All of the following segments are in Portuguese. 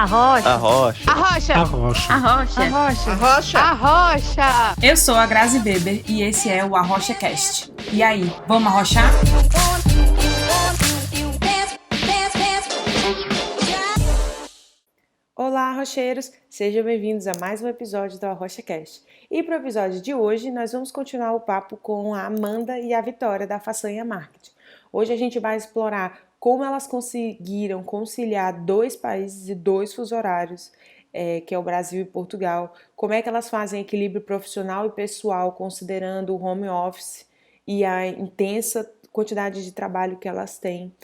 Arrocha. Arrocha. Arrocha. Arrocha. Arrocha. Arrocha. Arrocha. Arrocha. Eu sou a Grazi Weber e esse é o Arrocha Cast. E aí, vamos arrochar? Olá, arrocheiros! Sejam bem-vindos a mais um episódio do Arrocha Cast. E para o episódio de hoje, nós vamos continuar o papo com a Amanda e a Vitória da Façanha Marketing. Hoje a gente vai explorar como elas conseguiram conciliar 2 países e 2 fusos horários, que é o Brasil e Portugal, como é que elas fazem equilíbrio profissional e pessoal, considerando o home office e a intensa quantidade de trabalho que elas têm,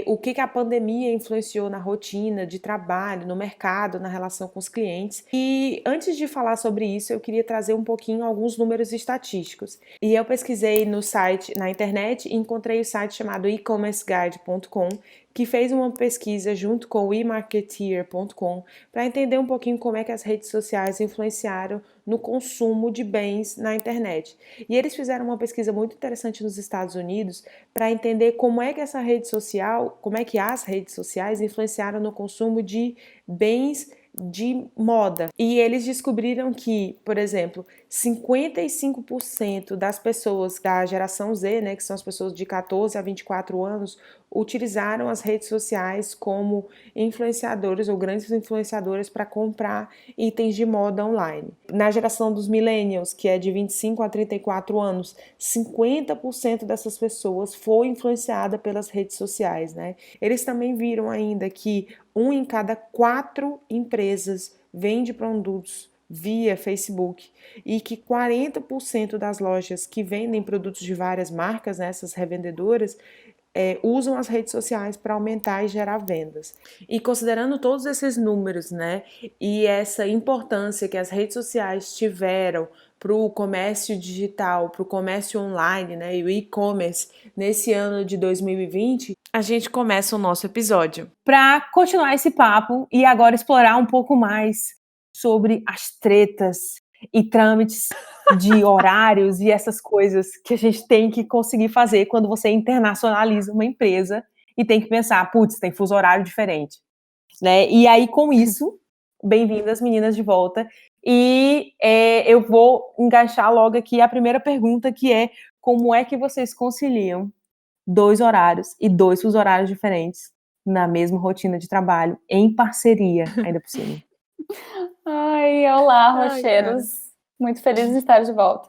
o que a pandemia influenciou na rotina de trabalho, no mercado, na relação com os clientes. E antes de falar sobre isso, eu queria trazer um pouquinho alguns números estatísticos. E eu pesquisei no site, na internet, e encontrei o site chamado e-commerceguide.com, que fez uma pesquisa junto com o eMarketeer.com para entender um pouquinho como é que as redes sociais influenciaram no consumo de bens na internet. E eles fizeram uma pesquisa muito interessante nos Estados Unidos para entender como é que essa rede social, como é que as redes sociais influenciaram no consumo de bens de moda. E eles descobriram que, por exemplo, 55% das pessoas da geração Z, né, que são as pessoas de 14 a 24 anos, utilizaram as redes sociais como influenciadores ou grandes influenciadores para comprar itens de moda online. Na geração dos millennials, que é de 25 a 34 anos, 50% dessas pessoas foi influenciada pelas redes sociais, né? Eles também viram ainda que 1 em cada 4 empresas vende produtos via Facebook e que 40% das lojas que vendem produtos de várias marcas, né, essas revendedoras, usam as redes sociais para aumentar e gerar vendas. E considerando todos esses números, né, e essa importância que as redes sociais tiveram para o comércio digital, para o comércio online, né, e o e-commerce nesse ano de 2020, a gente começa o nosso episódio. Para continuar esse papo e agora explorar um pouco mais sobre as tretas e trâmites de horários e essas coisas que a gente tem que conseguir fazer quando você internacionaliza uma empresa e tem que pensar, putz, tem fuso horário diferente, né? E aí, com isso, bem-vindas, meninas, de volta. E eu vou enganchar logo aqui a primeira pergunta, que é como é que vocês conciliam 2 horários e 2 fusos horários diferentes na mesma rotina de trabalho, em parceria, ainda por cima? Ai, olá, rocheiros. Muito feliz de estar de volta.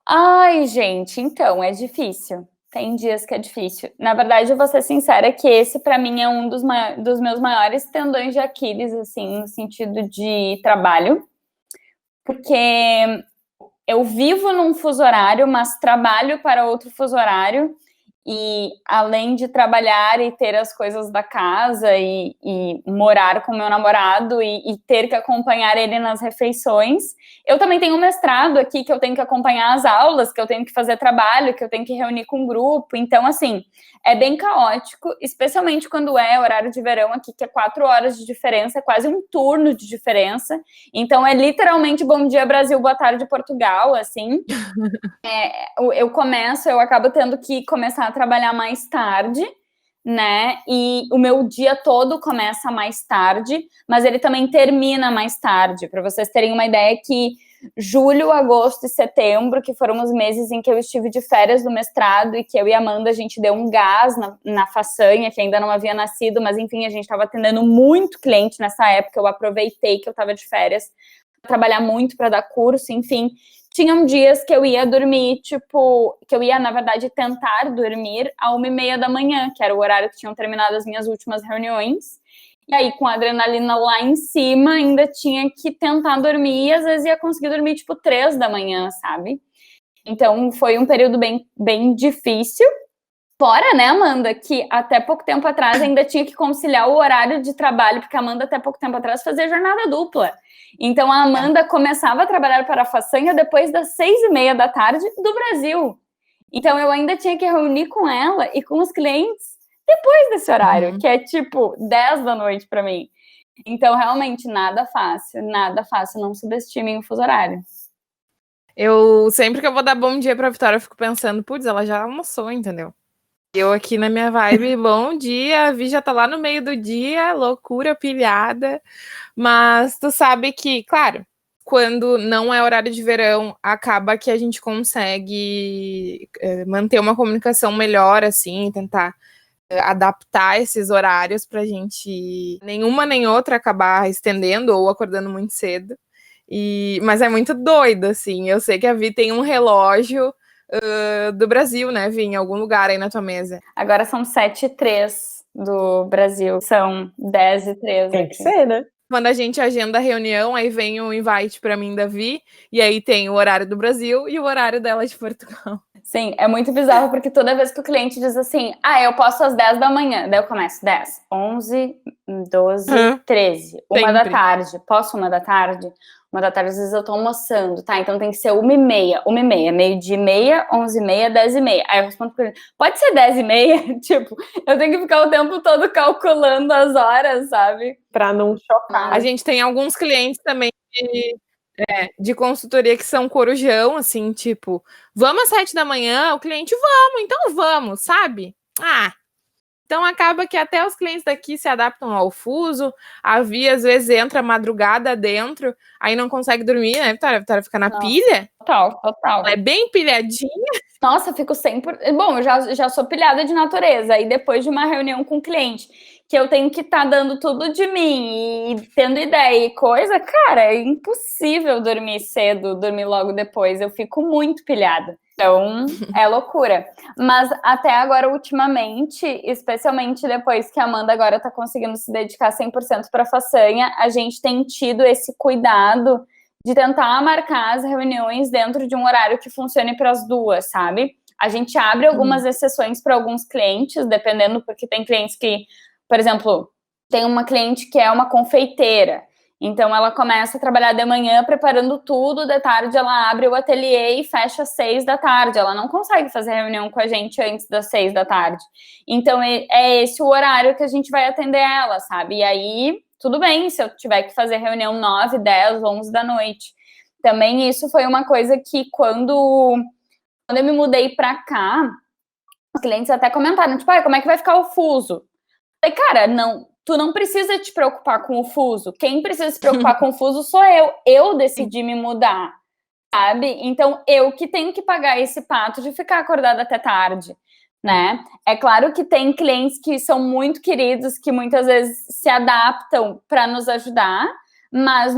Ai, gente, então, é difícil. Tem dias que é difícil. Na verdade, eu vou ser sincera que esse, para mim, é um dos meus maiores tendões de Aquiles, assim, no sentido de trabalho. Porque eu vivo num fuso horário, mas trabalho para outro fuso horário. E além de trabalhar e ter as coisas da casa e morar com meu namorado e ter que acompanhar ele nas refeições, eu também tenho um mestrado aqui que eu tenho que acompanhar as aulas, que eu tenho que fazer trabalho, que eu tenho que reunir com um grupo. Então, assim, é bem caótico, especialmente quando é horário de verão aqui, que é 4 horas de diferença, é quase um turno de diferença. Então, é literalmente bom dia Brasil, boa tarde Portugal, assim. Eu acabo tendo que começar a trabalhar mais tarde, né? E o meu dia todo começa mais tarde, mas ele também termina mais tarde. Para vocês terem uma ideia, que julho, agosto e setembro, que foram os meses em que eu estive de férias do mestrado e que eu e a Amanda, a gente deu um gás na façanha, que ainda não havia nascido, mas enfim, a gente estava atendendo muito cliente nessa época. Eu aproveitei que eu estava de férias para trabalhar muito, para dar curso, enfim. Tinham dias que eu ia dormir, que eu ia, na verdade, tentar dormir à 1h30 da manhã, que era o horário que tinham terminado as minhas últimas reuniões. E aí, com a adrenalina lá em cima, ainda tinha que tentar dormir, e às vezes ia conseguir dormir, 3 da manhã, sabe? Então, foi um período bem, bem difícil. Fora, né, Amanda, que até pouco tempo atrás ainda tinha que conciliar o horário de trabalho, porque a Amanda até pouco tempo atrás fazia jornada dupla. Então, a Amanda começava a trabalhar para a Façanha depois das 6h30 da tarde do Brasil. Então, eu ainda tinha que reunir com ela e com os clientes depois desse horário, que é 10 da noite para mim. Então, realmente, nada fácil, não subestimem o fuso horário. Sempre que eu vou dar bom dia pra Vitória, eu fico pensando, putz, ela já almoçou, entendeu? Eu aqui na minha vibe, bom dia, a Vi já tá lá no meio do dia, loucura, pilhada. Mas tu sabe que, claro, quando não é horário de verão, acaba que a gente consegue manter uma comunicação melhor, assim, tentar adaptar esses horários pra gente nenhuma nem outra acabar estendendo ou acordando muito cedo. Mas é muito doido, assim. Eu sei que a Vi tem um relógio do Brasil, né, Vi? Em algum lugar aí na tua mesa. Agora são 7h03 do Brasil. São 10h03 Tem que aqui. ser, né? Quando a gente agenda a reunião, aí vem o invite pra mim da Vi, e aí tem o horário do Brasil e o horário dela de Portugal. Sim, é muito bizarro, porque toda vez que o cliente diz assim, eu posso às 10 da manhã, daí eu começo 10, 11, 12, 13, 1 da tarde, posso 1 da tarde? 1 da tarde, às vezes eu tô almoçando, tá? Então tem que ser 1h30, 1h30, meio-dia e meia, 11h30, 10h30. Aí eu respondo pra ele, pode ser 10h30? Tipo, eu tenho que ficar o tempo todo calculando as horas, sabe? Pra não chocar. A gente tem alguns clientes também de consultoria que são corujão, assim, tipo, vamos às 7 da manhã? O cliente, vamos, então vamos, sabe? Então acaba que até os clientes daqui se adaptam ao fuso. A Vi, às vezes, entra madrugada dentro, aí não consegue dormir, né, Vitória? A Vitória fica na pilha. Total. Ela é bem pilhadinha. Nossa, eu fico sempre... Bom, eu já sou pilhada de natureza. E depois de uma reunião com o cliente, que eu tenho que estar dando tudo de mim e tendo ideia e coisa, cara, é impossível dormir cedo, dormir logo depois. Eu fico muito pilhada. Então, é loucura. Mas até agora, ultimamente, especialmente depois que a Amanda agora tá conseguindo se dedicar 100% para a façanha, a gente tem tido esse cuidado de tentar marcar as reuniões dentro de um horário que funcione para as duas, sabe? A gente abre algumas exceções para alguns clientes, dependendo, porque tem clientes que, por exemplo, tem uma cliente que é uma confeiteira, então ela começa a trabalhar de manhã preparando tudo, de tarde ela abre o ateliê e fecha às 6 da tarde, ela não consegue fazer reunião com a gente antes das 6 da tarde, então é esse o horário que a gente vai atender ela, sabe? E aí, tudo bem se eu tiver que fazer reunião 9, 10, 11 da noite. Também isso foi uma coisa que quando eu me mudei pra cá, os clientes até comentaram, tipo, como é que vai ficar o fuso? Eu falei, cara, não, tu não precisa te preocupar com o fuso. Quem precisa se preocupar com o fuso sou eu. Eu decidi me mudar, sabe? Então, eu que tenho que pagar esse pato de ficar acordada até tarde, né? É claro que tem clientes que são muito queridos, que muitas vezes se adaptam para nos ajudar, mas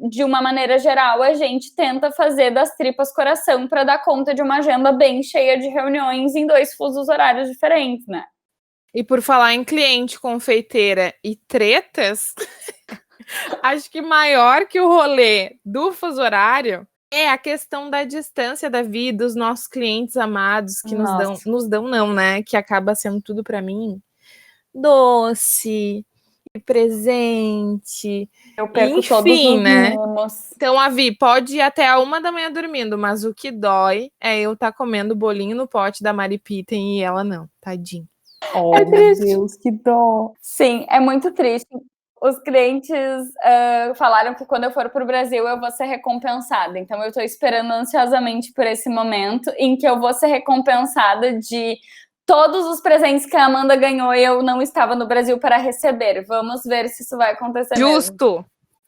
de uma maneira geral a gente tenta fazer das tripas coração para dar conta de uma agenda bem cheia de reuniões em 2 fusos horários diferentes, né? E por falar em cliente, confeiteira e tretas, acho que maior que o rolê do fuso horário é a questão da distância da vida, dos nossos clientes amados que nos dão não, né? Que acaba sendo tudo para mim. Doce, presente. Eu perco enfim, todos os né? mimos. Então a Vi pode ir até a 1 da manhã dormindo, mas o que dói é eu estar comendo bolinho no pote da Mari Pitten e ela não, tadinho. Oh, meu Deus, que dó. Sim, é muito triste. Os clientes falaram que quando eu for para o Brasil eu vou ser recompensada. Então eu estou esperando ansiosamente por esse momento em que eu vou ser recompensada de todos os presentes que a Amanda ganhou e eu não estava no Brasil para receber. Vamos ver se isso vai acontecer Justo! mesmo.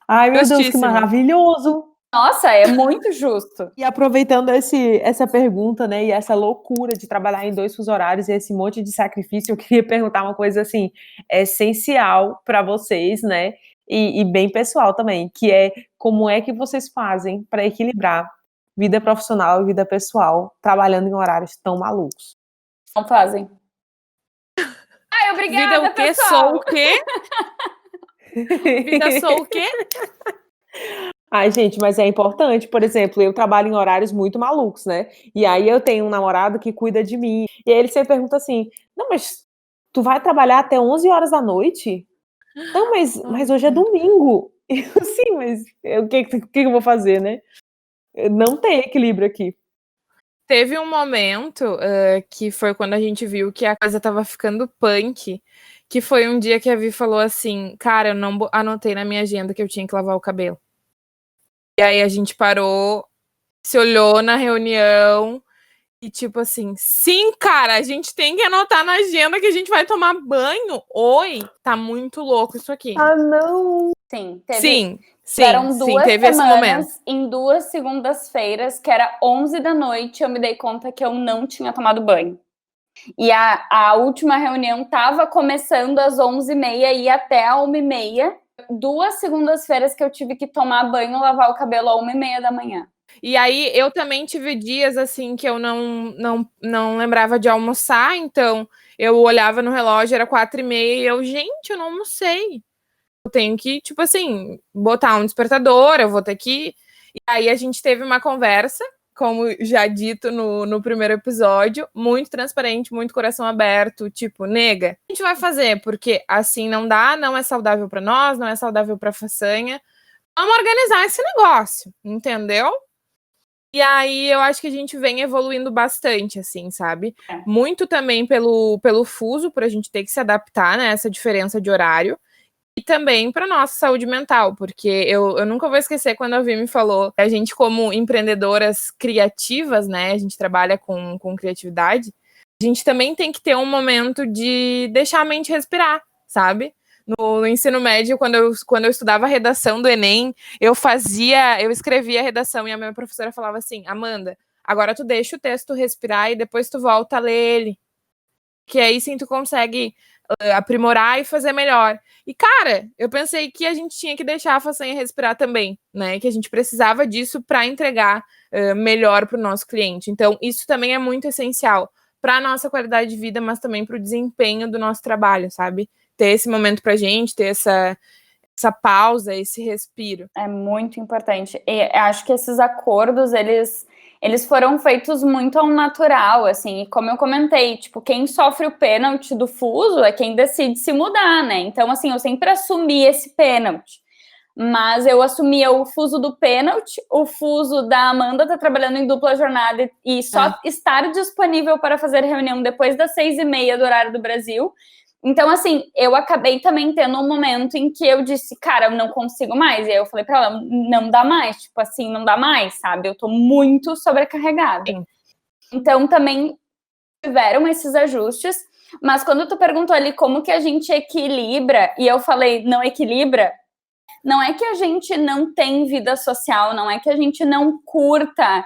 Ai, meu Deus, que Justíssimo. maravilhoso. Nossa, é muito justo. E aproveitando essa pergunta, né, e essa loucura de trabalhar em 2 fusos horários e esse monte de sacrifício, eu queria perguntar uma coisa, assim, essencial para vocês, né, e bem pessoal também, que é como é que vocês fazem para equilibrar vida profissional e vida pessoal, trabalhando em horários tão malucos? Não fazem. Ai, obrigada, Vida o quê? pessoal. Sou o quê? Vida sou o quê? Ai, gente, mas é importante, por exemplo, eu trabalho em horários muito malucos, né? E aí eu tenho um namorado que cuida de mim. E aí ele sempre pergunta assim: não, mas tu vai trabalhar até 11 horas da noite? Não, mas hoje é domingo. E eu, sim, mas o que eu vou fazer, né? Não tem equilíbrio aqui. Teve um momento que foi quando a gente viu que a coisa tava ficando punk, que foi um dia que a Vi falou assim, cara, eu não anotei na minha agenda que eu tinha que lavar o cabelo. E aí a gente parou, se olhou na reunião E tipo assim, sim, cara, a gente tem que anotar na agenda que a gente vai tomar banho. Oi, tá muito louco isso aqui. Ah, não! Sim, Sim, teve esse momento. Em 2 segundas-feiras, que era 11 da noite, eu me dei conta que eu não tinha tomado banho. E a última reunião tava começando às 11h30 e até a 1h30. 2 segundas-feiras que eu tive que tomar banho e lavar o cabelo à 1h30 da manhã. E aí, eu também tive dias, assim, que eu não lembrava de almoçar, então eu olhava no relógio, era 4h30, e eu, gente, eu não almocei. Eu tenho que, tipo assim, botar um despertador, eu vou ter que... E aí, a gente teve uma conversa, como já dito no primeiro episódio, muito transparente, muito coração aberto, tipo, nega, a gente vai fazer, porque assim não dá, não é saudável pra nós, não é saudável pra façanha. Vamos organizar esse negócio, entendeu? E aí, eu acho que a gente vem evoluindo bastante, assim, sabe? Muito também pelo fuso, por a gente ter que se adaptar, né? Essa diferença de horário. E também para nossa saúde mental, porque eu nunca vou esquecer quando a Vi me falou, a gente como empreendedoras criativas, né? A gente trabalha com criatividade. A gente também tem que ter um momento de deixar a mente respirar, sabe? No ensino médio, quando eu estudava a redação do Enem, eu escrevia a redação e a minha professora falava assim, Amanda, agora tu deixa o texto respirar e depois tu volta a ler ele. Que aí sim tu consegue aprimorar e fazer melhor. E, cara, eu pensei que a gente tinha que deixar a façanha respirar também, né? Que a gente precisava disso para entregar melhor para o nosso cliente. Então, isso também é muito essencial para a nossa qualidade de vida, mas também para o desempenho do nosso trabalho, sabe? Ter esse momento pra gente, ter essa pausa, esse respiro. É muito importante. E acho que esses acordos, eles foram feitos muito ao natural, assim, e como eu comentei, tipo, quem sofre o pênalti do fuso é quem decide se mudar, né? Então, assim, eu sempre assumi esse pênalti. Mas eu assumia o fuso do pênalti, o fuso da Amanda tá trabalhando em dupla jornada e só estar disponível para fazer reunião depois das 6h30 do horário do Brasil. Então, assim, eu acabei também tendo um momento em que eu disse, cara, eu não consigo mais. E aí eu falei pra ela, não dá mais, tipo assim, não dá mais, sabe? Eu tô muito sobrecarregada. Sim. Então, também tiveram esses ajustes. Mas quando tu perguntou ali como que a gente equilibra, e eu falei, não equilibra, não é que a gente não tem vida social, não é que a gente não curta,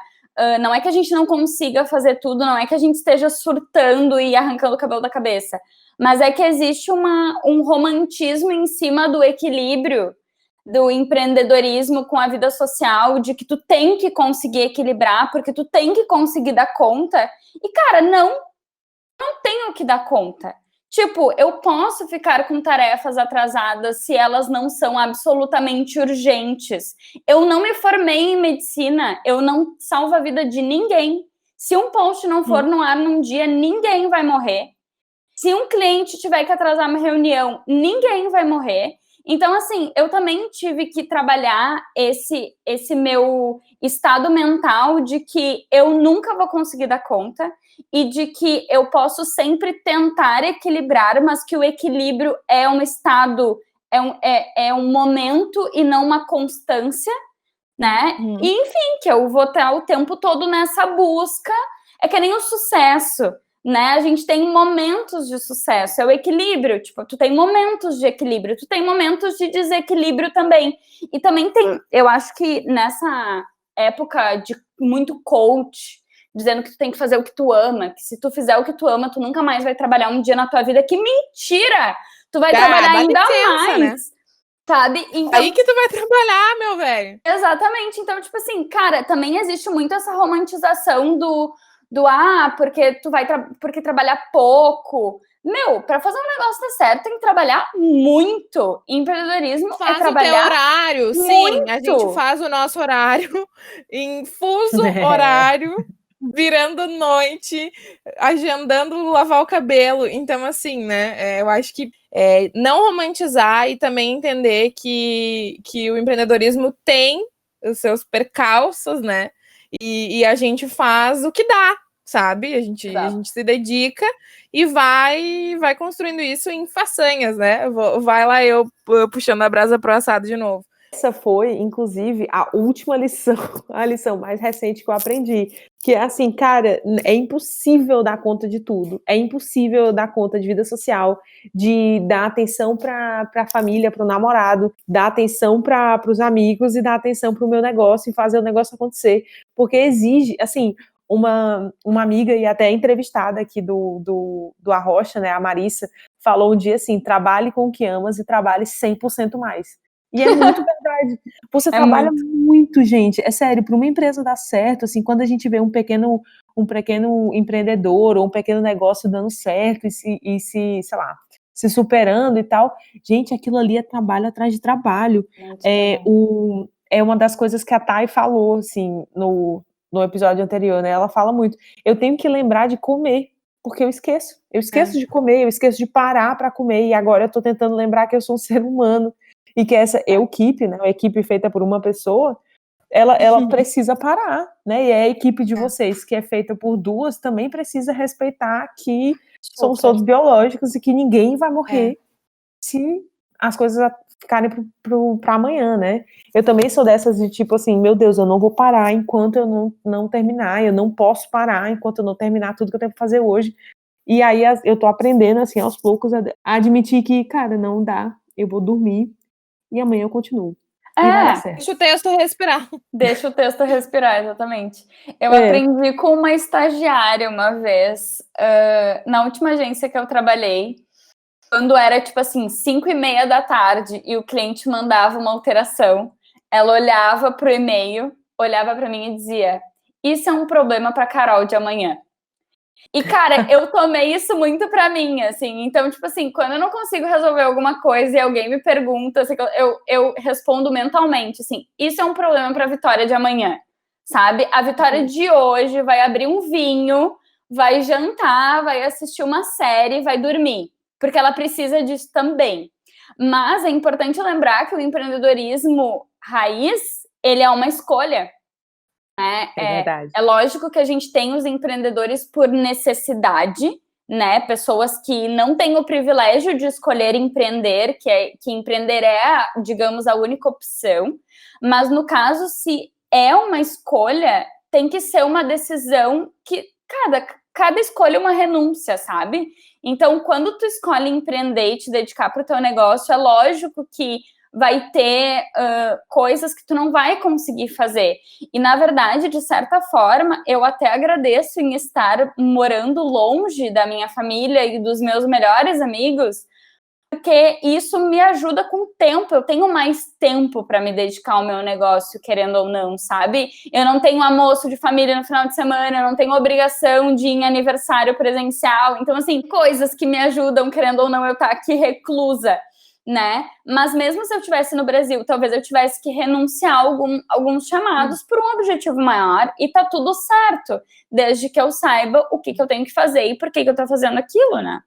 não é que a gente não consiga fazer tudo, não é que a gente esteja surtando e arrancando o cabelo da cabeça, mas é que existe um romantismo em cima do equilíbrio do empreendedorismo com a vida social, de que tu tem que conseguir equilibrar, porque tu tem que conseguir dar conta, e cara, não tenho que dar conta. Tipo, eu posso ficar com tarefas atrasadas se elas não são absolutamente urgentes. Eu não me formei em medicina, eu não salvo a vida de ninguém. Se um post não for no ar num dia, ninguém vai morrer. Se um cliente tiver que atrasar uma reunião, ninguém vai morrer. Então, assim, eu também tive que trabalhar esse meu estado mental de que eu nunca vou conseguir dar conta e de que eu posso sempre tentar equilibrar, mas que o equilíbrio é um estado, é um momento e não uma constância, né? E, enfim, que eu vou estar o tempo todo nessa busca. É que nem o sucesso, né? A gente tem momentos de sucesso, é o equilíbrio, tipo, tu tem momentos de equilíbrio, tu tem momentos de desequilíbrio também. E também tem, eu acho que nessa época de muito coach, dizendo que tu tem que fazer o que tu ama, que se tu fizer o que tu ama, tu nunca mais vai trabalhar um dia na tua vida. Que mentira! Tu vai trabalhar ainda mais, né? Sabe? Então, aí que tu vai trabalhar, meu velho. Exatamente. Então, tipo assim, cara, também existe muito essa romantização do porque tu vai porque trabalhar pouco. Meu, para fazer um negócio dar certo, tem que trabalhar muito. Empreendedorismo faz é trabalhar o teu horário, muito. Sim, a gente faz o nosso horário em fuso horário, virando noite, agendando lavar o cabelo. Então, assim, né, eu acho que não romantizar e também entender que o empreendedorismo tem os seus percalços, né, e a gente faz o que dá, sabe? A gente se dedica e vai construindo isso em façanhas, né? Vai lá eu puxando a brasa pro assado de novo. Essa foi, inclusive, a última lição, a lição mais recente que eu aprendi. Que é assim, cara, é impossível dar conta de tudo. É impossível dar conta de vida social, de dar atenção para a família, para o namorado, dar atenção para os amigos e dar atenção para o meu negócio e fazer o negócio acontecer. Porque exige, assim, uma amiga e até entrevistada aqui do Arrocha, né, a Marissa, falou um dia assim, trabalhe com o que amas e trabalhe 100% mais. E é muito verdade. Você trabalha muito, gente. É sério, para uma empresa dar certo, assim, quando a gente vê um pequeno empreendedor ou um pequeno negócio dando certo e se, sei lá, se superando e tal, gente, aquilo ali é trabalho atrás de trabalho. É uma das coisas que a Thay falou, assim, no episódio anterior, né? Ela fala muito. Eu tenho que lembrar de comer, porque eu esqueço. Eu esqueço de comer, eu esqueço de parar para comer. E agora eu tô tentando lembrar que eu sou um ser humano. E que essa equipe, né, uma equipe feita por uma pessoa, ela precisa parar, né? E a equipe de vocês, que é feita por duas, também precisa respeitar que somos todos biológicos e que ninguém vai morrer se as coisas ficarem para amanhã, né? Eu também sou dessas de tipo assim, meu Deus, eu não vou parar enquanto eu não terminar, eu não posso parar enquanto eu não terminar tudo que eu tenho que fazer hoje. E aí eu tô aprendendo, assim, aos poucos, a admitir que, cara, não dá, eu vou dormir, e amanhã eu continuo. E vai dar certo. Deixa o texto respirar. Deixa o texto respirar, exatamente. Eu aprendi com uma estagiária uma vez, na última agência que eu trabalhei, quando era, tipo assim, 5:30 da tarde e o cliente mandava uma alteração, ela olhava pro e-mail, olhava para mim e dizia, isso é um problema pra Carol de amanhã. E, cara, eu tomei isso muito pra mim, assim. Então, tipo assim, quando eu não consigo resolver alguma coisa e alguém me pergunta, assim, eu respondo mentalmente, assim, isso é um problema pra Vitória de amanhã, sabe? A Vitória de hoje vai abrir um vinho, vai jantar, vai assistir uma série, vai dormir. Porque ela precisa disso também. Mas é importante lembrar que o empreendedorismo raiz, ele é uma escolha. É lógico que a gente tem os empreendedores por necessidade, né? Pessoas que não têm o privilégio de escolher empreender, que empreender é, digamos, a única opção. Mas no caso, se é uma escolha, tem que ser uma decisão que cada escolha é uma renúncia, sabe? Então, quando tu escolhe empreender e te dedicar para o teu negócio, é lógico que vai ter coisas que tu não vai conseguir fazer. E, na verdade, de certa forma, eu até agradeço em estar morando longe da minha família e dos meus melhores amigos, porque isso me ajuda com o tempo. Eu tenho mais tempo para me dedicar ao meu negócio, querendo ou não, sabe? Eu não tenho almoço de família no final de semana, eu não tenho obrigação de ir em aniversário presencial. Então, assim, coisas que me ajudam, querendo ou não, eu estar aqui reclusa, né? Mas mesmo se eu estivesse no Brasil, talvez eu tivesse que renunciar a alguns chamados por um objetivo maior e tá tudo certo, desde que eu saiba o que eu tenho que fazer e por que eu tô fazendo aquilo, né?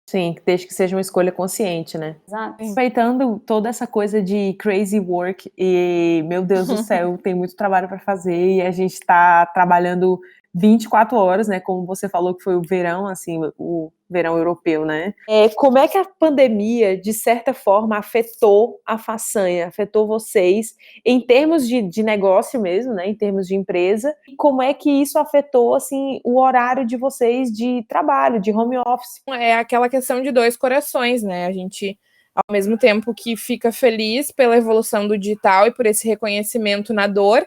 Sim, desde que seja uma escolha consciente, né? Exato. Respeitando toda essa coisa de crazy work e, meu Deus do céu, tem muito trabalho para fazer e a gente tá trabalhando 24 horas, né? Como você falou que foi o verão, assim, o verão europeu, né? Como é que a pandemia, de certa forma, afetou a façanha, afetou vocês em termos de negócio mesmo, né? Em termos de empresa? E como é que isso afetou, assim, o horário de vocês de trabalho, de home office? É aquela questão de dois corações, né? A gente, ao mesmo tempo que fica feliz pela evolução do digital e por esse reconhecimento na dor,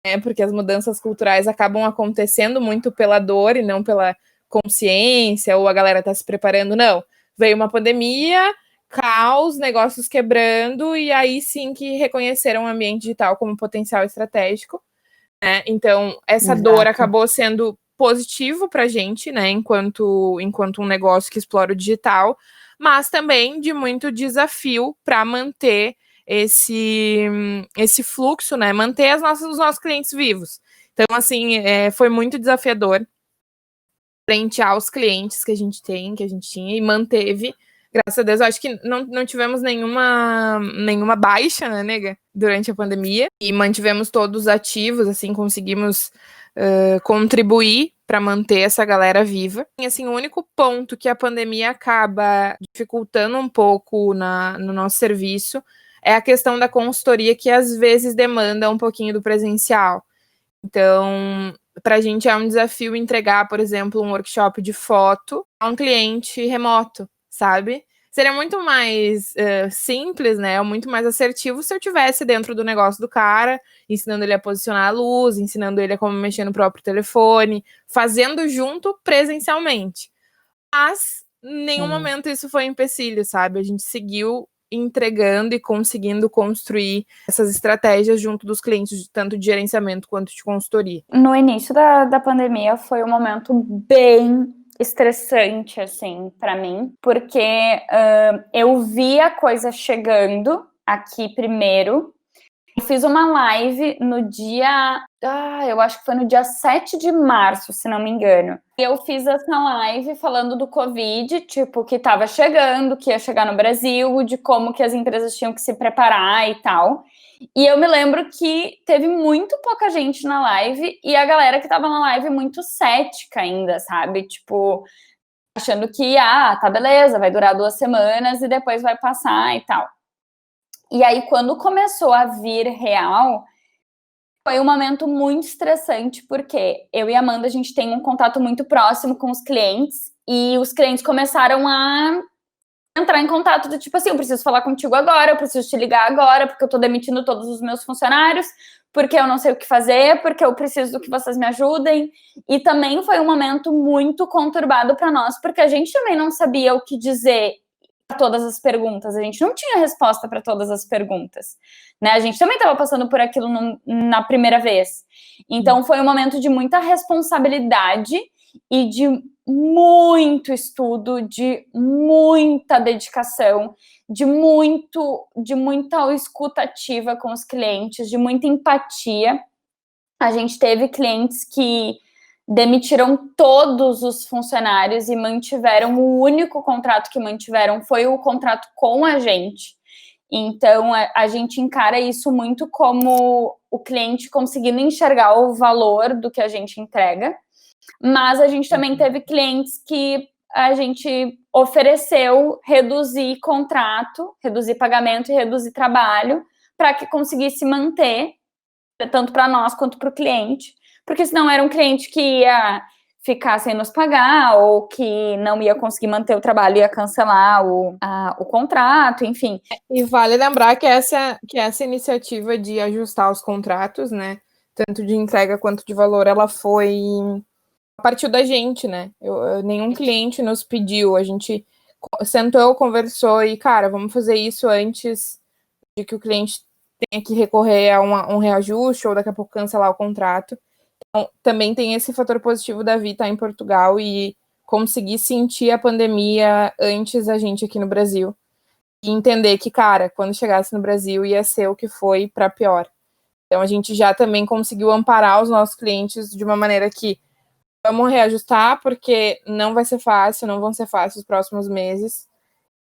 né? Porque as mudanças culturais acabam acontecendo muito pela dor e não pela consciência, ou a galera tá se preparando, não. Veio uma pandemia, caos, negócios quebrando, e aí sim que reconheceram o ambiente digital como potencial estratégico, né? Então, essa dor acabou sendo positivo pra gente, né, enquanto um negócio que explora o digital, mas também de muito desafio para manter esse fluxo, né, manter os nossos clientes vivos. Então, assim, foi muito desafiador frente aos clientes que a gente tinha e manteve, graças a Deus. Eu acho que não tivemos nenhuma baixa, né, nega, durante a pandemia, e mantivemos todos ativos, assim, conseguimos contribuir para manter essa galera viva. E, assim, o único ponto que a pandemia acaba dificultando um pouco no nosso serviço é a questão da consultoria, que às vezes demanda um pouquinho do presencial. Então, para a gente é um desafio entregar, por exemplo, um workshop de foto a um cliente remoto, sabe? Seria muito mais simples, né? Muito mais assertivo se eu tivesse dentro do negócio do cara, ensinando ele a posicionar a luz, ensinando ele a como mexer no próprio telefone, fazendo junto presencialmente. Mas em nenhum momento isso foi um empecilho, sabe? A gente seguiu entregando e conseguindo construir essas estratégias junto dos clientes, tanto de gerenciamento quanto de consultoria. No início da pandemia foi um momento bem estressante, assim, para mim, porque eu vi a coisa chegando aqui primeiro. Eu fiz uma live no dia, eu acho que foi no dia 7 de março, se não me engano. Eu fiz essa live falando do Covid, tipo, que tava chegando, que ia chegar no Brasil, de como que as empresas tinham que se preparar e tal. E eu me lembro que teve muito pouca gente na live e a galera que tava na live muito cética ainda, sabe? Tipo, achando que, tá beleza, vai durar 2 semanas e depois vai passar e tal. E aí, quando começou a vir real, foi um momento muito estressante, porque eu e a Amanda, a gente tem um contato muito próximo com os clientes, e os clientes começaram a entrar em contato do tipo assim, eu preciso falar contigo agora, eu preciso te ligar agora, porque eu tô demitindo todos os meus funcionários, porque eu não sei o que fazer, porque eu preciso que vocês me ajudem. E também foi um momento muito conturbado para nós, porque a gente também não sabia o que dizer para todas as perguntas, a gente não tinha resposta para todas as perguntas, né? A gente também estava passando por aquilo na primeira vez. Então foi um momento de muita responsabilidade e de muito estudo, de muita dedicação, de muita escuta ativa com os clientes, de muita empatia. A gente teve clientes que demitiram todos os funcionários e mantiveram, o único contrato que mantiveram foi o contrato com a gente. Então, a gente encara isso muito como o cliente conseguindo enxergar o valor do que a gente entrega, mas a gente também teve clientes que a gente ofereceu reduzir contrato, reduzir pagamento e reduzir trabalho para que conseguisse manter, tanto para nós quanto para o cliente, porque senão era um cliente que ia ficar sem nos pagar ou que não ia conseguir manter o trabalho e ia cancelar o contrato, enfim. E vale lembrar que essa iniciativa de ajustar os contratos, né, tanto de entrega quanto de valor, ela foi a partir da gente, né? Nenhum cliente nos pediu, a gente sentou, conversou e, cara, vamos fazer isso antes de que o cliente tenha que recorrer a um reajuste ou daqui a pouco cancelar o contrato. Então, também tem esse fator positivo da Vi estar em Portugal e conseguir sentir a pandemia antes a gente aqui no Brasil. E entender que, cara, quando chegasse no Brasil ia ser o que foi para pior. Então, a gente já também conseguiu amparar os nossos clientes de uma maneira que vamos reajustar, porque não vai ser fácil, não vão ser fáceis os próximos meses.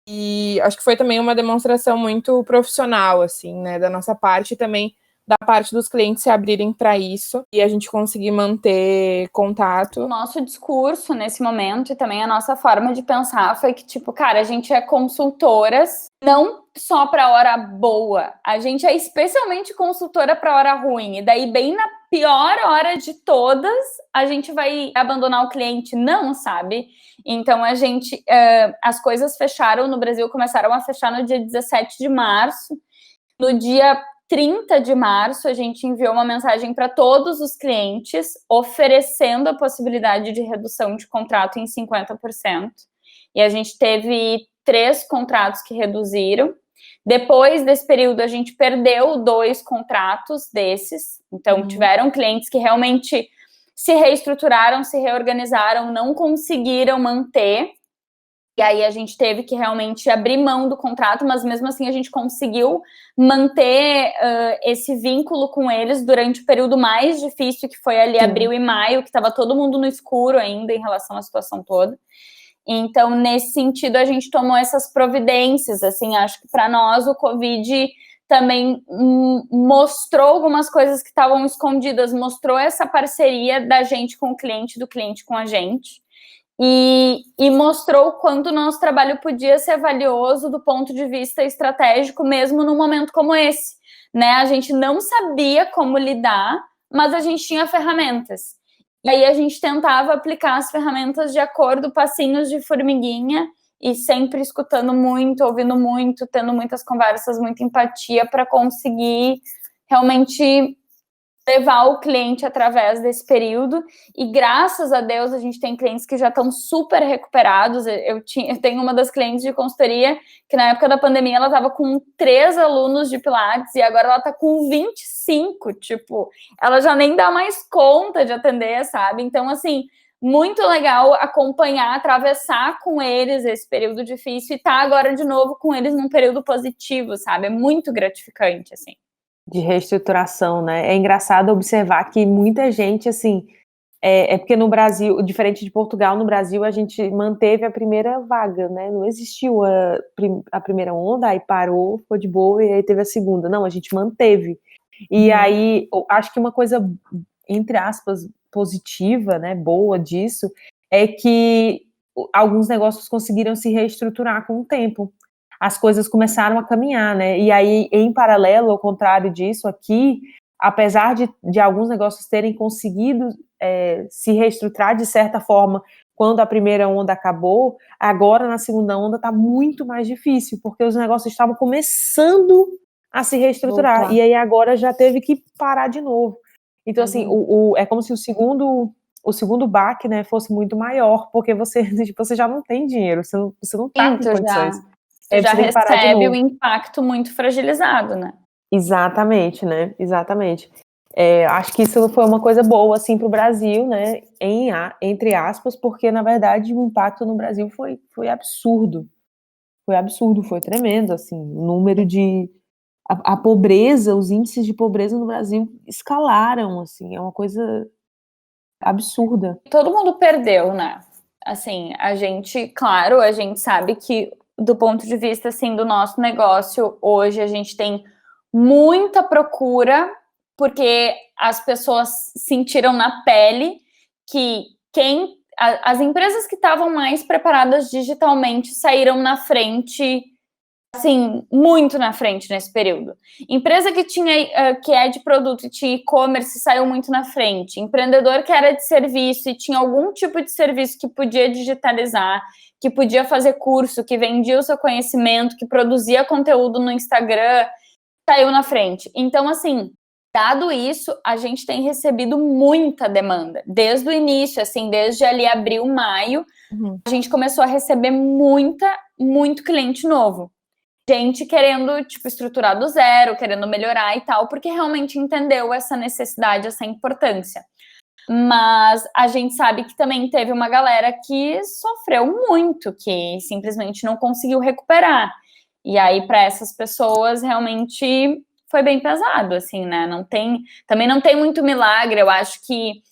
E acho que foi também uma demonstração muito profissional, assim, né, da nossa parte e também da parte dos clientes se abrirem para isso e a gente conseguir manter contato. O nosso discurso nesse momento e também a nossa forma de pensar foi que, tipo, cara, a gente é consultoras não só para hora boa, a gente é especialmente consultora para hora ruim. E daí, bem na pior hora de todas, a gente vai abandonar o cliente? Não, sabe? Então, a gente, as coisas fecharam no Brasil, começaram a fechar no dia 17 de março. No dia 30 de março, a gente enviou uma mensagem para todos os clientes, oferecendo a possibilidade de redução de contrato em 50%. E a gente teve 3 contratos que reduziram. Depois desse período, a gente perdeu 2 contratos desses. Então, tiveram clientes que realmente se reestruturaram, se reorganizaram, não conseguiram manter. E aí a gente teve que realmente abrir mão do contrato, mas mesmo assim a gente conseguiu manter esse vínculo com eles durante o período mais difícil, que foi ali abril e maio, que estava todo mundo no escuro ainda em relação à situação toda. Então, nesse sentido, a gente tomou essas providências, assim, acho que para nós o Covid também mostrou algumas coisas que estavam escondidas, mostrou essa parceria da gente com o cliente, do cliente com a gente. e mostrou o quanto o nosso trabalho podia ser valioso do ponto de vista estratégico, mesmo num momento como esse, né? A gente não sabia como lidar, mas a gente tinha ferramentas. E aí a gente tentava aplicar as ferramentas de acordo, passinhos de formiguinha, e sempre escutando muito, ouvindo muito, tendo muitas conversas, muita empatia para conseguir realmente levar o cliente através desse período. E graças a Deus a gente tem clientes que já estão super recuperados. Eu tenho uma das clientes de consultoria que na época da pandemia ela estava com 3 alunos de Pilates e agora ela está com 25, tipo, ela já nem dá mais conta de atender, sabe? Então, assim, muito legal acompanhar, atravessar com eles esse período difícil e estar agora de novo com eles num período positivo, sabe? É muito gratificante, assim. De reestruturação, né? É engraçado observar que muita gente, assim, porque no Brasil, diferente de Portugal, no Brasil a gente manteve a primeira vaga, né? Não existiu a primeira onda, aí parou, ficou de boa, e aí teve a segunda. Não, a gente manteve. E aí, acho que uma coisa, entre aspas, positiva, né, boa disso, é que alguns negócios conseguiram se reestruturar com o tempo. As coisas começaram a caminhar, né? E aí, em paralelo, ao contrário disso, aqui, apesar de alguns negócios terem conseguido se reestruturar de certa forma quando a primeira onda acabou, agora na segunda onda está muito mais difícil, porque os negócios estavam começando a se reestruturar, Voltar. e aí agora já teve que parar de novo. Então, assim, é como se o segundo baque, né, fosse muito maior, porque você já não tem dinheiro, você não tá com condições. Já você tem que parar de recebe novo. o impacto muito fragilizado, né? Exatamente, né? Exatamente. Acho que isso foi uma coisa boa, assim, para o Brasil, né? Entre aspas, porque, na verdade, o impacto no Brasil foi absurdo. Foi absurdo, foi tremendo, assim. O número de... A pobreza, os índices de pobreza no Brasil escalaram, assim. É uma coisa absurda. Todo mundo perdeu, né? Assim, a gente sabe que do ponto de vista, assim, do nosso negócio, hoje a gente tem muita procura, porque as pessoas sentiram na pele que as empresas que estavam mais preparadas digitalmente saíram na frente, assim, muito na frente nesse período. Empresa que que é de produto e tinha e-commerce saiu muito na frente. Empreendedor que era de serviço e tinha algum tipo de serviço que podia digitalizar, que podia fazer curso, que vendia o seu conhecimento, que produzia conteúdo no Instagram, saiu na frente. Então, assim, dado isso, a gente tem recebido muita demanda. Desde o início, assim, desde ali abril, maio, a gente começou a receber muito cliente novo. Gente querendo, tipo, estruturar do zero, querendo melhorar e tal, porque realmente entendeu essa necessidade, essa importância. Mas a gente sabe que também teve uma galera que sofreu muito, que simplesmente não conseguiu recuperar. E aí, para essas pessoas, realmente foi bem pesado, assim, né? Também não tem muito milagre. Eu acho que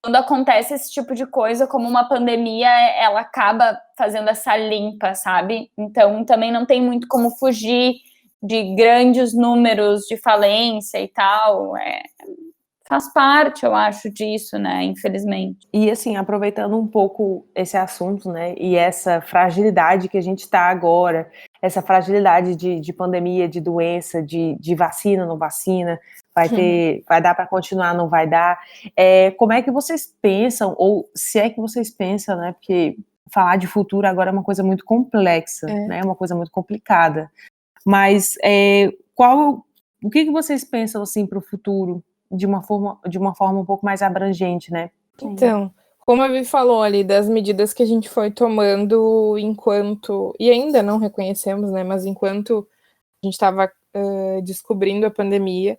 quando acontece esse tipo de coisa, como uma pandemia, ela acaba fazendo essa limpa, sabe? Então, também não tem muito como fugir de grandes números de falência e tal. Faz parte, eu acho, disso, né? Infelizmente. E, assim, aproveitando um pouco esse assunto, né, e essa fragilidade que a gente está agora, essa fragilidade de pandemia, de doença, de vacina, não vacina, vai dar para continuar, não vai dar. Como é que vocês pensam, ou se é que vocês pensam, né, porque falar de futuro agora é uma coisa muito complexa, né, é uma coisa muito complicada, mas o que vocês pensam, assim, para o futuro, de uma forma um pouco mais abrangente, né? Então, como a Vi falou ali, das medidas que a gente foi tomando enquanto, e ainda não reconhecemos, né, mas enquanto a gente estava descobrindo a pandemia,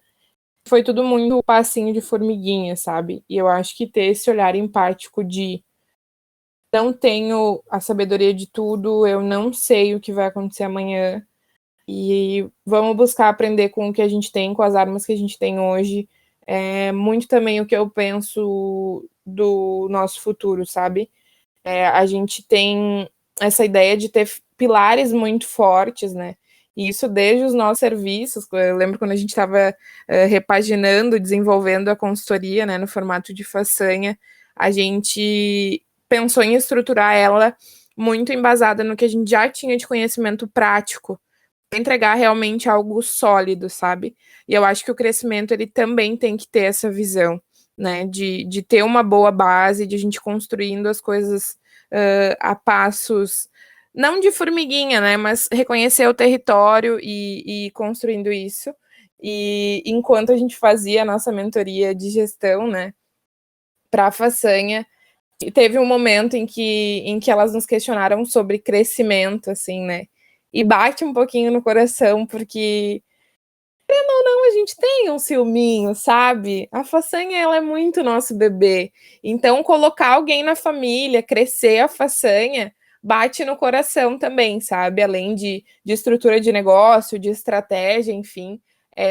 foi tudo muito passinho de formiguinha, sabe? E eu acho que ter esse olhar empático de não tenho a sabedoria de tudo, eu não sei o que vai acontecer amanhã, e vamos buscar aprender com o que a gente tem, com as armas que a gente tem hoje. É muito também o que eu penso do nosso futuro, sabe? A gente tem essa ideia de ter pilares muito fortes, né? E isso desde os nossos serviços. Eu lembro quando a gente estava repaginando, desenvolvendo a consultoria, né, no formato de façanha, a gente pensou em estruturar ela muito embasada no que a gente já tinha de conhecimento prático, para entregar realmente algo sólido, sabe? E eu acho que o crescimento, ele também tem que ter essa visão, né? De ter uma boa base, de a gente construindo as coisas a passos, não de formiguinha, né? Mas reconhecer o território e construindo isso. E enquanto a gente fazia a nossa mentoria de gestão, né, para a Façanha, teve um momento em que elas nos questionaram sobre crescimento, assim, né? E bate um pouquinho no coração, porque não, a gente tem um ciúminho, sabe? A Façanha, ela é muito nosso bebê. Então, colocar alguém na família, crescer a Façanha, bate no coração também, sabe? Além de estrutura de negócio, de estratégia, enfim,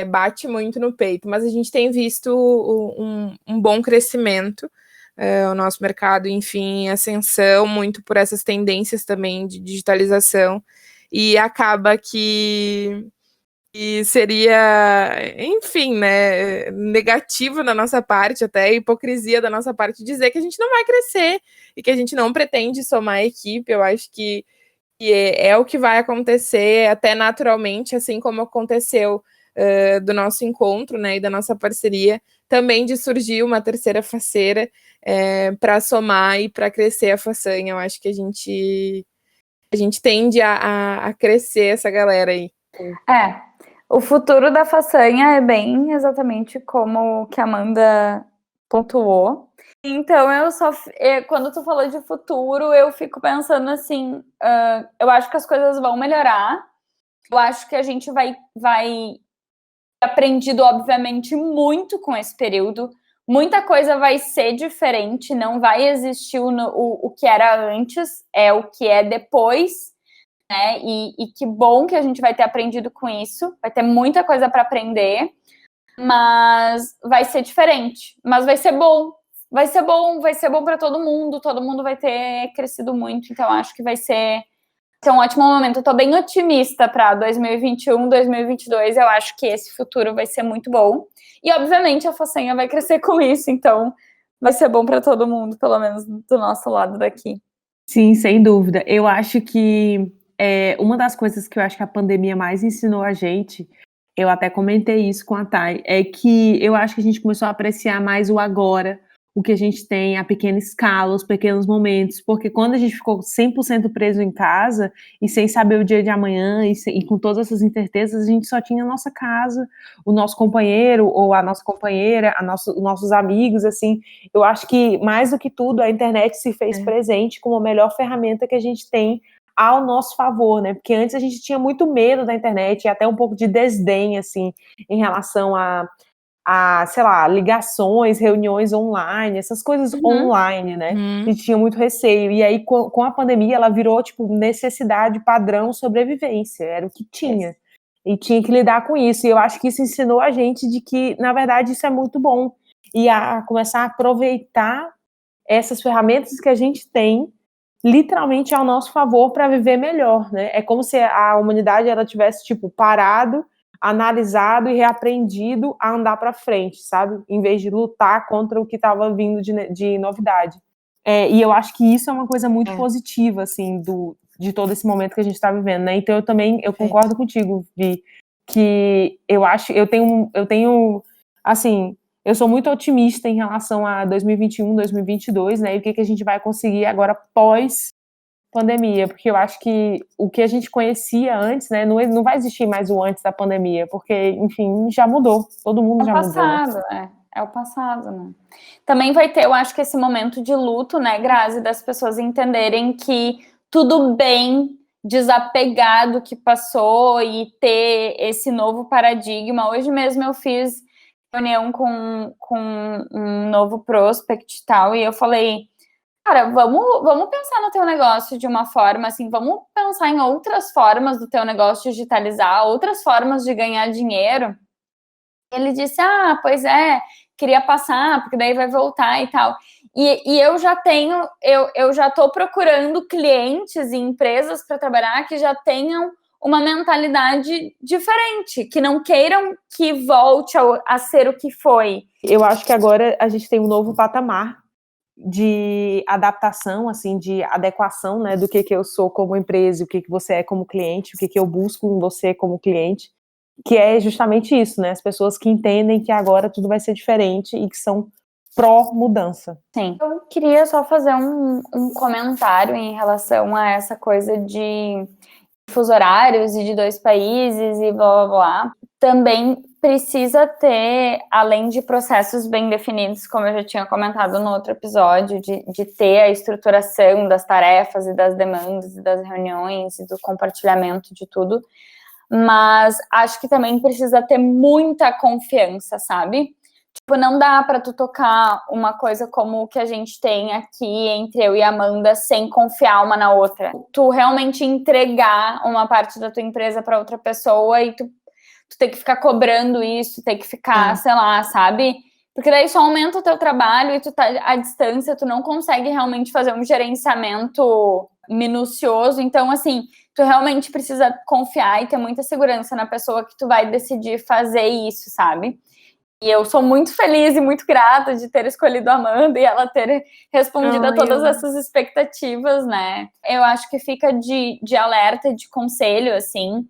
bate muito no peito. Mas a gente tem visto um bom crescimento, o nosso mercado, enfim, em ascensão, muito por essas tendências também de digitalização. E acaba que seria, enfim, né, negativo da nossa parte, até hipocrisia da nossa parte, dizer que a gente não vai crescer e que a gente não pretende somar a equipe. Eu acho que é o que vai acontecer até naturalmente, assim como aconteceu do nosso encontro, né, e da nossa parceria, também de surgir uma terceira faceira para somar e para crescer a Façanha. Eu acho que a gente tende a crescer essa galera aí. O futuro da Façanha é bem exatamente como que a Amanda pontuou. Então, quando tu falou de futuro, eu fico pensando assim, eu acho que as coisas vão melhorar, eu acho que a gente vai aprendido, obviamente, muito com esse período, muita coisa vai ser diferente, não vai existir o que era antes, é o que é depois, né? E que bom que a gente vai ter aprendido com isso, vai ter muita coisa para aprender, mas vai ser diferente, mas vai ser bom. Vai ser bom para todo mundo vai ter crescido muito, então acho que vai ser um ótimo momento. Eu tô bem otimista para 2021, 2022, eu acho que esse futuro vai ser muito bom, e obviamente a Façanha vai crescer com isso, então vai ser bom para todo mundo, pelo menos do nosso lado daqui. Sim, sem dúvida. Eu acho que uma das coisas que eu acho que a pandemia mais ensinou a gente, eu até comentei isso com a Thay, é que eu acho que a gente começou a apreciar mais o agora, o que a gente tem a pequena escala, os pequenos momentos, porque quando a gente ficou 100% preso em casa e sem saber o dia de amanhã e com todas essas incertezas, a gente só tinha a nossa casa, o nosso companheiro ou a nossa companheira, os nossos amigos, assim. Eu acho que, mais do que tudo, a internet se fez presente como a melhor ferramenta que a gente tem ao nosso favor, né? Porque antes a gente tinha muito medo da internet e até um pouco de desdém, assim, em relação a sei lá, ligações, reuniões online, essas coisas online, né? A gente tinha muito receio. E aí, com a pandemia, ela virou, tipo, necessidade padrão sobrevivência. Era o que tinha. E tinha que lidar com isso. E eu acho que isso ensinou a gente de que, na verdade, isso é muito bom. E a começar a aproveitar essas ferramentas que a gente tem, literalmente, ao nosso favor para viver melhor, né? É como se a humanidade, ela tivesse, tipo, parado, analisado e reaprendido a andar para frente, sabe? Em vez de lutar contra o que estava vindo de novidade. E eu acho que isso é uma coisa muito positiva, assim, de todo esse momento que a gente está vivendo, né? Então eu concordo contigo, Vi, que eu tenho, assim, eu sou muito otimista em relação a 2021, 2022, né? E o que a gente vai conseguir agora pós pandemia, porque eu acho que o que a gente conhecia antes, né, não vai existir mais o antes da pandemia, porque, enfim, já mudou, todo mundo já mudou. É o passado, né? Também vai ter, eu acho que esse momento de luto, né, Grazi, das pessoas entenderem que tudo bem desapegar do que passou e ter esse novo paradigma. Hoje mesmo eu fiz reunião com um novo prospect e tal, e eu falei, cara, vamos pensar no teu negócio de uma forma, assim, vamos pensar em outras formas do teu negócio digitalizar, outras formas de ganhar dinheiro. Ele disse, pois é, queria passar, porque daí vai voltar e tal. E eu já tô procurando clientes e empresas para trabalhar que já tenham uma mentalidade diferente, que não queiram que volte a ser o que foi. Eu acho que agora a gente tem um novo patamar de adaptação, assim, de adequação, né, do que eu sou como empresa, o que você é como cliente, o que eu busco em você como cliente, que é justamente isso, né, as pessoas que entendem que agora tudo vai ser diferente e que são pró-mudança. Sim. Eu queria só fazer um comentário em relação a essa coisa de fuso horários e de 2 países e blá blá blá. Também precisa ter, além de processos bem definidos, como eu já tinha comentado no outro episódio, de ter a estruturação das tarefas e das demandas e das reuniões e do compartilhamento de tudo, mas acho que também precisa ter muita confiança, sabe? Tipo, não dá para tu tocar uma coisa como o que a gente tem aqui entre eu e a Amanda sem confiar uma na outra. Tu realmente entregar uma parte da tua empresa para outra pessoa e tu tem que ficar cobrando isso, tem que ficar, sei lá, sabe? Porque daí só aumenta o teu trabalho e tu tá à distância, tu não consegue realmente fazer um gerenciamento minucioso. Então, assim, tu realmente precisa confiar e ter muita segurança na pessoa que tu vai decidir fazer isso, sabe? E eu sou muito feliz e muito grata de ter escolhido a Amanda e ela ter respondido a todas essas expectativas, né? Eu acho que fica de alerta, de conselho, assim.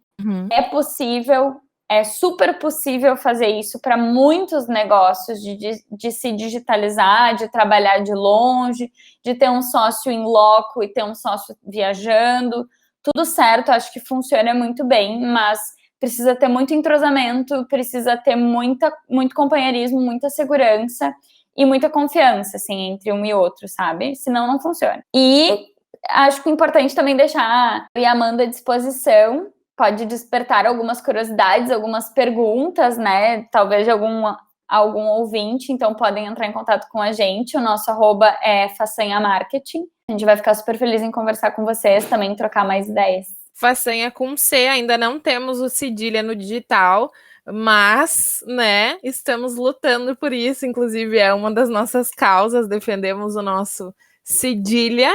É possível, é super possível fazer isso para muitos negócios, de se digitalizar, de trabalhar de longe, de ter um sócio in loco e ter um sócio viajando. Tudo certo, acho que funciona muito bem, mas precisa ter muito entrosamento, precisa ter muito companheirismo, muita segurança e muita confiança, assim, entre um e outro, sabe? Senão não funciona. E acho que é importante também deixar a Amanda à disposição, pode despertar algumas curiosidades, algumas perguntas, né? Talvez de algum ouvinte, então podem entrar em contato com a gente, o nosso @ é Façanha Marketing. A gente vai ficar super feliz em conversar com vocês, também trocar mais ideias. Façanha com C, ainda não temos o Cedilha no digital, mas, né, estamos lutando por isso, inclusive é uma das nossas causas, defendemos o nosso Cedilha,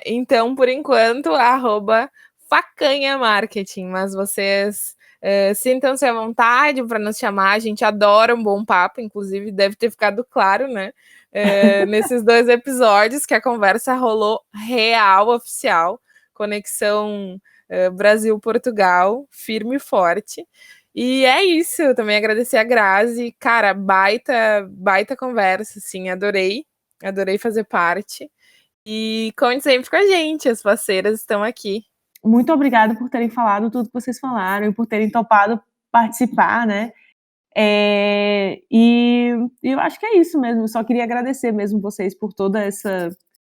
então, por enquanto, @Facanha Marketing, mas vocês sintam-se à vontade para nos chamar, a gente adora um bom papo, inclusive deve ter ficado claro, né, nesses 2 episódios que a conversa rolou real, oficial, conexão Brasil-Portugal, firme e forte. E é isso, também agradecer a Grazi, cara, baita conversa, assim, adorei fazer parte. E conte sempre com a gente, as parceiras estão aqui. Muito obrigada por terem falado tudo que vocês falaram e por terem topado participar, né? E eu acho que é isso mesmo, só queria agradecer mesmo vocês por todo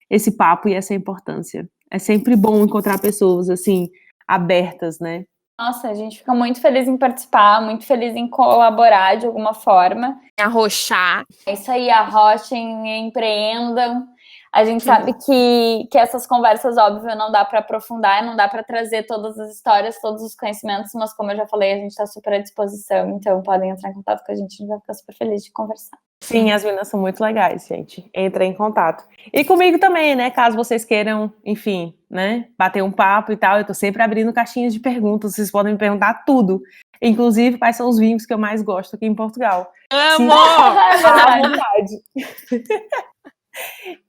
esse papo e essa importância. É sempre bom encontrar pessoas, assim, abertas, né? Nossa, a gente fica muito feliz em participar, muito feliz em colaborar de alguma forma. Arrochar. É isso aí, arrochem, empreendam. A gente sabe que essas conversas, óbvio, não dá para aprofundar, não dá para trazer todas as histórias, todos os conhecimentos, mas como eu já falei, a gente está super à disposição, então podem entrar em contato com a gente vai ficar super feliz de conversar. Sim, as meninas são muito legais, gente. Entrem em contato. E comigo também, né? Caso vocês queiram, enfim, né? Bater um papo e tal, eu tô sempre abrindo caixinhas de perguntas, vocês podem me perguntar tudo. Inclusive, quais são os vinhos que eu mais gosto aqui em Portugal. Amo! À vontade.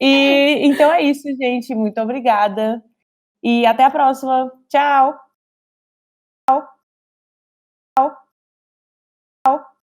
E então é isso, gente. Muito obrigada. E até a próxima. Tchau!